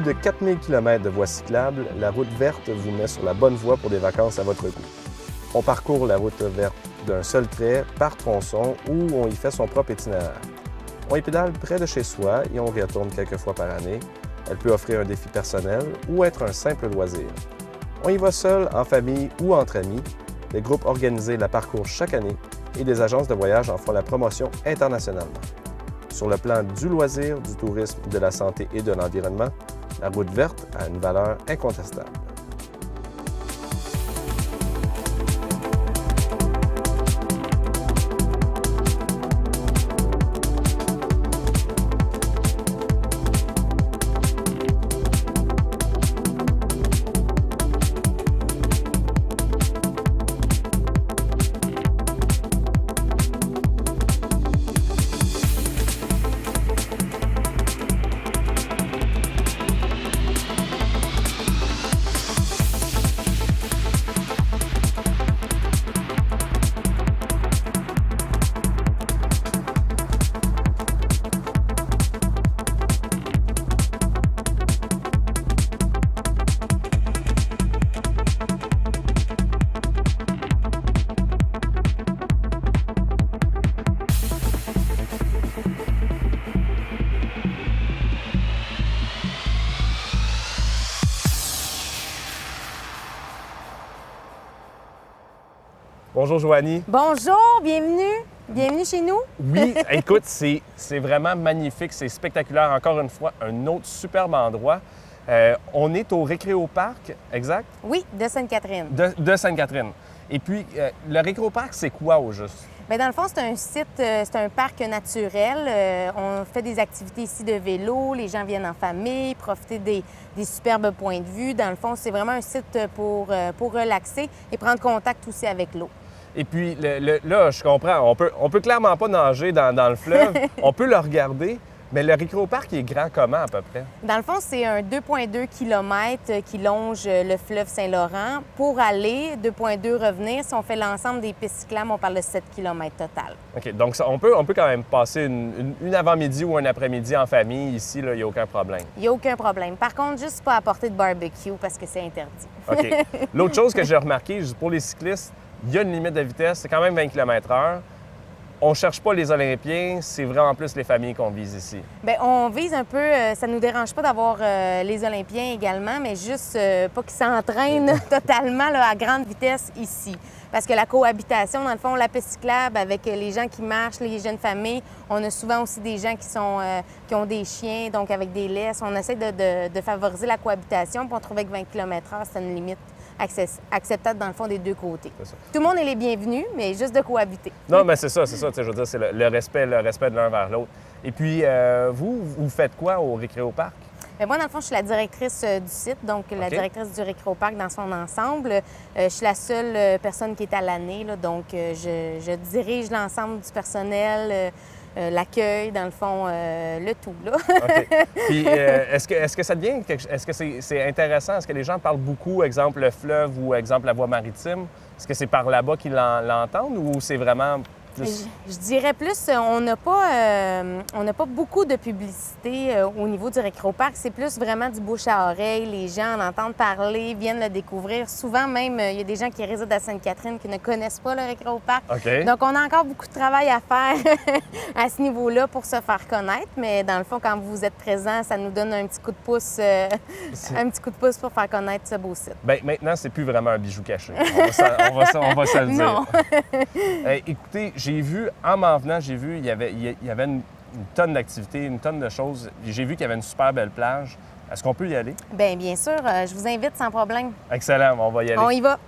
plus de 4000 km de voies cyclables, la route verte vous met sur la bonne voie pour des vacances à votre goût. On parcourt la route verte d'un seul trait, par tronçon, ou on y fait son propre itinéraire. On y pédale près de chez soi et on y retourne quelques fois par année. Elle peut offrir un défi personnel ou être un simple loisir. On y va seul, en famille ou entre amis. Des groupes organisés la parcourent chaque année et des agences de voyage en font la promotion internationalement. Sur le plan du loisir, du tourisme, de la santé et de l'environnement, la route verte a une valeur incontestable. Bonjour Joanie. Bonjour, bienvenue. Bienvenue chez nous. Oui, écoute, c'est vraiment magnifique, c'est spectaculaire. Encore une fois, un autre superbe endroit. On est au Récréoparc, exact? Oui, de Sainte-Catherine. De Sainte-Catherine. Et puis, le Récréoparc, c'est quoi au juste? Bien, dans le fond, c'est un site, c'est un parc naturel. On fait des activités ici de vélo, les gens viennent en famille, profiter des superbes points de vue. Dans le fond, c'est vraiment un site pour relaxer et prendre contact aussi avec l'eau. Et puis, là, je comprends, on peut clairement pas nager dans le fleuve. On peut le regarder, mais le Récréoparc est grand comment à peu près? Dans le fond, c'est un 2,2 km qui longe le fleuve Saint-Laurent. Pour aller, 2,2 revenir, si on fait l'ensemble des pistes cyclables, on parle de 7 km total. OK, donc ça, on peut quand même passer une avant-midi ou un après-midi en famille. Ici, il n'y a aucun problème. Il n'y a aucun problème. Par contre, juste pas à porter de barbecue parce que c'est interdit. OK. L'autre chose que j'ai remarqué, pour les cyclistes, il y a une limite de vitesse, c'est quand même 20 km/h. On ne cherche pas les Olympiens, c'est vraiment plus les familles qu'on vise ici. Bien, on vise un peu, ça ne nous dérange pas d'avoir les Olympiens également, mais juste pas qu'ils s'entraînent totalement là, à grande vitesse ici. Parce que la cohabitation, dans le fond, la piste cyclable avec les gens qui marchent, les jeunes familles, on a souvent aussi des gens qui ont des chiens, donc avec des laisses. On essaie de favoriser la cohabitation, puis on trouvait que 20 km/h, c'est une limite acceptable dans le fond des deux côtés. Tout le monde est les bienvenus, mais juste de cohabiter. Non, mais c'est ça. Je veux dire, c'est le respect de l'un vers l'autre. Et puis, vous faites quoi au Récréoparc? Bien, moi, dans le fond, je suis la directrice du site, donc la directrice du Récréoparc dans son ensemble. Je suis la seule personne qui est à l'année, donc je dirige l'ensemble du personnel, l'accueil, dans le fond, le tout, là. OK. Puis, est-ce que ça devient est-ce que c'est intéressant? Est-ce que les gens parlent beaucoup, exemple, le fleuve ou, exemple, la voie maritime? Est-ce que c'est par là-bas qu'ils l'entendent ou c'est vraiment plus... Je dirais plus, on n'a pas beaucoup de publicité au niveau du Récréoparc. C'est plus vraiment du bouche à oreille. Les gens en entendent parler, viennent le découvrir. Souvent même, il y a des gens qui résident à Sainte-Catherine qui ne connaissent pas le Récréoparc. OK. Donc, on a encore beaucoup de travail à faire à ce niveau-là pour se faire connaître. Mais dans le fond, quand vous êtes présent, ça nous donne un petit coup de pouce, un petit coup de pouce pour faire connaître ce beau site. Bien, maintenant, c'est plus vraiment un bijou caché. On va se le dire. Non. Écoutez, j'ai vu, en m'en venant, il y avait une tonne d'activités, une tonne de choses. J'ai vu qu'il y avait une super belle plage. Est-ce qu'on peut y aller? Bien sûr, je vous invite sans problème. Excellent, on va y aller. On y va.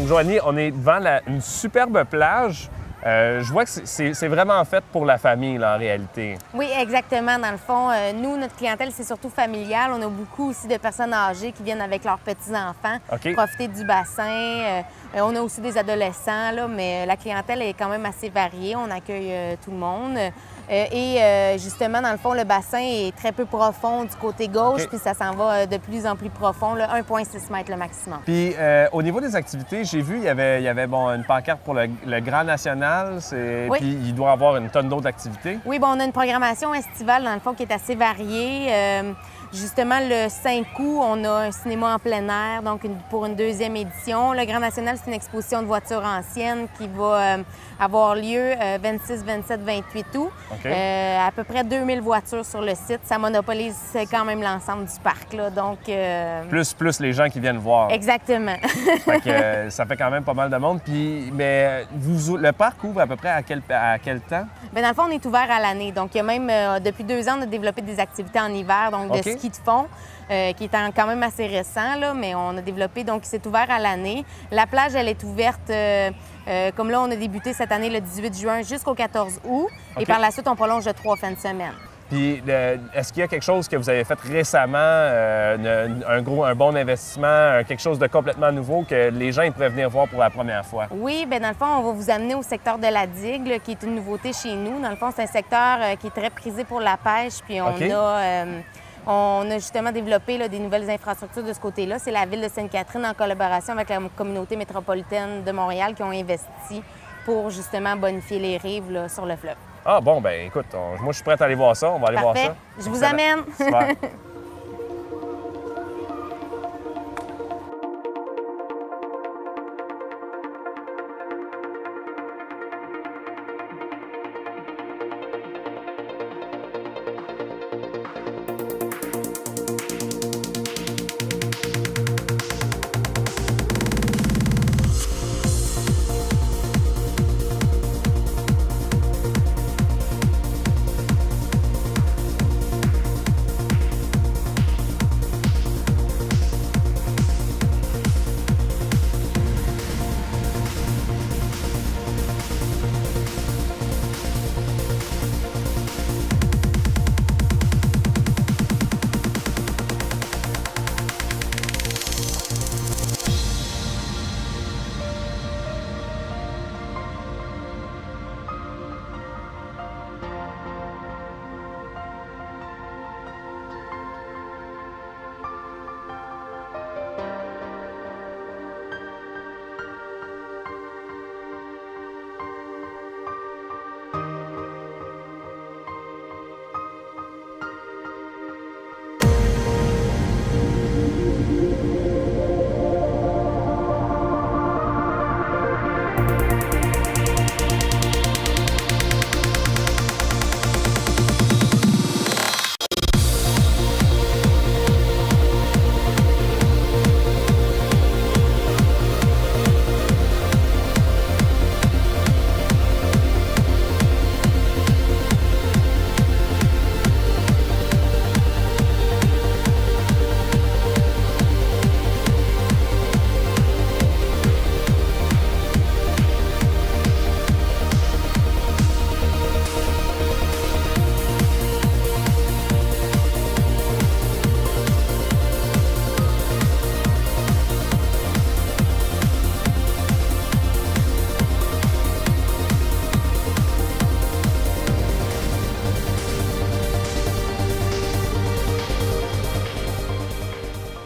Joanie, on est devant une superbe plage. Je vois que c'est vraiment fait pour la famille, là, en réalité. Oui, exactement. Dans le fond, nous, notre clientèle, c'est surtout familial. On a beaucoup aussi de personnes âgées qui viennent avec leurs petits-enfants profiter du bassin. On a aussi des adolescents, là, mais la clientèle est quand même assez variée. On accueille tout le monde. Justement, dans le fond, le bassin est très peu profond du côté gauche, puis ça s'en va de plus en plus profond, 1,6 m le maximum. Puis, au niveau des activités, j'ai vu, il y avait bon, une pancarte pour le Grand National, puis il doit y avoir une tonne d'autres activités. Oui, bon, on a une programmation estivale, dans le fond, qui est assez variée. Justement, le 5 août, on a un cinéma en plein air, donc pour une deuxième édition. Le Grand National, c'est une exposition de voitures anciennes qui va avoir lieu 26, 27, 28 août. À peu près 2000 voitures sur le site. Ça monopolise quand même l'ensemble du parc, là, donc... Plus les gens qui viennent voir. Exactement. Fait que, ça fait quand même pas mal de monde. Puis, mais le parc ouvre à peu près à quel temps? Bien, dans le fond, on est ouvert à l'année. Donc, il y a même, depuis 2 ans, on a développé des activités en hiver, donc de ski de fond, qui est quand même assez récent, là, mais on a développé, donc c'est ouvert à l'année. La plage, elle est ouverte, comme là, on a débuté cette année le 18 juin jusqu'au 14 août. Et par la suite, on prolonge de 3 fins de semaine. Puis, est-ce qu'il y a quelque chose que vous avez fait récemment, un bon investissement, quelque chose de complètement nouveau que les gens ils pourraient venir voir pour la première fois? Oui, bien dans le fond, on va vous amener au secteur de la digue, là, qui est une nouveauté chez nous. Dans le fond, c'est un secteur qui est très prisé pour la pêche, puis on a justement développé là, des nouvelles infrastructures de ce côté-là. C'est la Ville de Sainte-Catherine, en collaboration avec la communauté métropolitaine de Montréal, qui ont investi pour justement bonifier les rives là, sur le fleuve. Ah bon, ben écoute, moi je suis prête à aller voir ça. On va aller voir ça. Je vous amène. Super.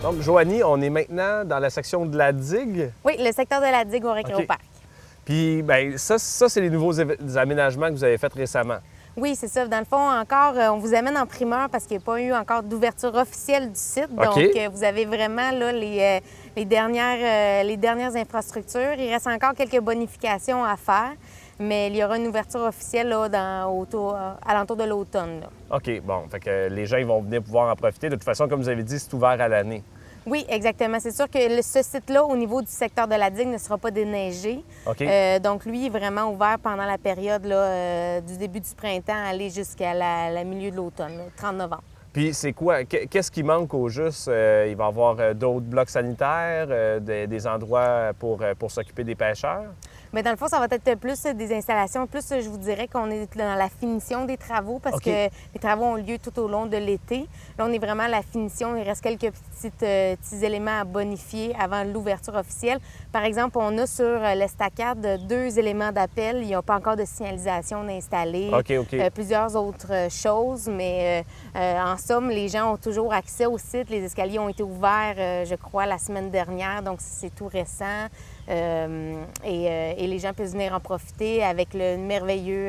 Donc, Joanie, on est maintenant dans la section de la digue. Oui, le secteur de la digue au Récréoparc. Puis, bien, ça c'est les nouveaux aménagements que vous avez faits récemment. Oui, c'est ça. Dans le fond, encore, on vous amène en primeur parce qu'il n'y a pas eu encore d'ouverture officielle du site. Donc, vous avez vraiment là, les dernières infrastructures. Il reste encore quelques bonifications à faire, mais il y aura une ouverture officielle là, alentour de l'automne. OK, bon. Fait que les gens ils vont venir pouvoir en profiter. De toute façon, comme vous avez dit, c'est ouvert à l'année. Oui, exactement. C'est sûr que ce site-là, au niveau du secteur de la digue, ne sera pas déneigé. Donc, lui, est vraiment ouvert pendant la période là, du début du printemps, aller jusqu'à la milieu de l'automne, 30 novembre. Puis c'est quoi? Qu'est-ce qui manque au juste? Il va y avoir d'autres blocs sanitaires, des endroits pour s'occuper des pêcheurs? Mais dans le fond, ça va être plus des installations. Plus, je vous dirais qu'on est dans la finition des travaux parce OK. que les travaux ont lieu tout au long de l'été. Là, on est vraiment à la finition. Il reste quelques petits éléments à bonifier avant l'ouverture officielle. Par exemple, on a sur l'estacade 2 éléments d'appel. Il n'y a pas encore de signalisation installée. OK. Plusieurs autres choses, mais en somme, les gens ont toujours accès au site. Les escaliers ont été ouverts, je crois, la semaine dernière, donc c'est tout récent. Et les gens peuvent venir en profiter avec le merveilleux,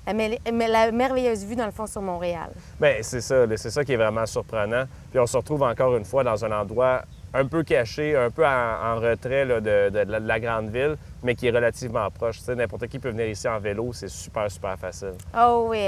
la merveilleuse vue, dans le fond, sur Montréal. Bien, c'est ça qui est vraiment surprenant. Puis on se retrouve encore une fois dans un endroit un peu caché, un peu en retrait là, de la grande ville, mais qui est relativement proche. Tu sais, n'importe qui peut venir ici en vélo, c'est super facile. Oh oui,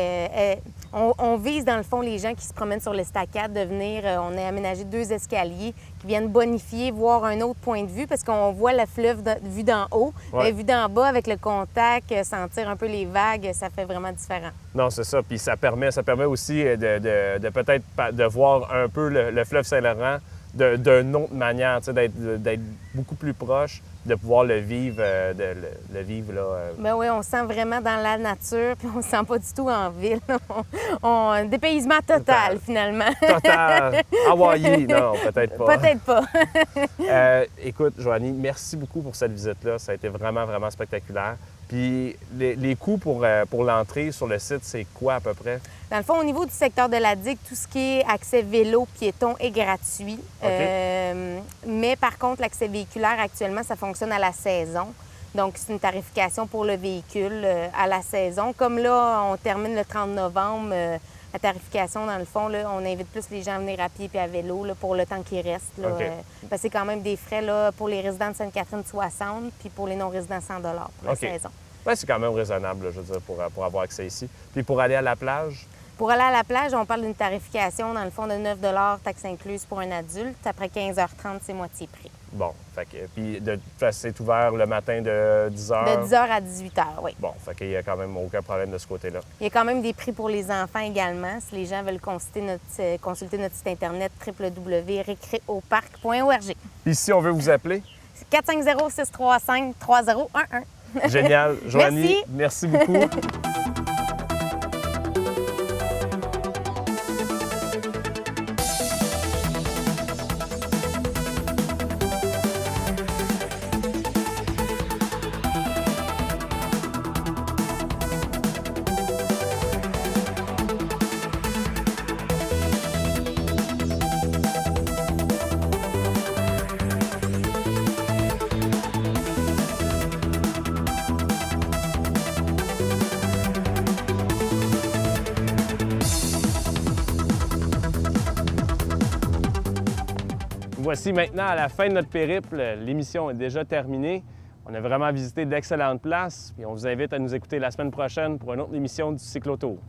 on vise dans le fond les gens qui se promènent sur l'estacade de venir, on a aménagé 2 escaliers qui viennent bonifier, voir un autre point de vue parce qu'on voit le fleuve vu d'en haut, Ouais. vu d'en bas avec le contact, sentir un peu les vagues, ça fait vraiment différent. Non, c'est ça. Puis ça permet aussi de peut-être de voir un peu le fleuve Saint-Laurent d'une autre manière, tu sais, d'être beaucoup plus proche, de pouvoir le vivre, le vivre là. Ben oui, on se sent vraiment dans la nature, puis on se sent pas du tout en ville. Dépaysement total, finalement. Total. Hawaii, non, peut-être pas. Peut-être pas. Écoute, Joanie, merci beaucoup pour cette visite-là. Ça a été vraiment spectaculaire. Puis les coûts pour l'entrée sur le site, c'est quoi à peu près? Dans le fond, au niveau du secteur de la digue, tout ce qui est accès vélo, piéton est gratuit. OK. Mais par contre, l'accès véhiculaire, actuellement, ça fonctionne à la saison. Donc, c'est une tarification pour le véhicule à la saison. Comme là, on termine le 30 novembre, la tarification, dans le fond, là, on invite plus les gens à venir à pied et à vélo là, pour le temps qui reste. Là, OK. parce que c'est quand même des frais là, pour les résidents de Sainte-Catherine, 60, puis pour les non-résidents, 100 pour la OK. saison. Ouais, c'est quand même raisonnable, là, je veux dire, pour avoir accès ici. Puis pour aller à la plage? Pour aller à la plage, on parle d'une tarification, dans le fond, de 9 taxes incluses pour un adulte. Après 15h30, c'est moitié prix. Bon, puis c'est ouvert le matin de 10h? De 10h à 18h, oui. Bon, fait qu'il n'y a quand même aucun problème de ce côté-là. Il y a quand même des prix pour les enfants également. Si les gens veulent consulter notre site Internet www.recreoparc.org. Puis si on veut vous appeler? 450-635-3011. Génial. Joanie, merci beaucoup. Voici maintenant à la fin de notre périple. L'émission est déjà terminée. On a vraiment visité d'excellentes places et on vous invite à nous écouter la semaine prochaine pour une autre émission du Cyclotour.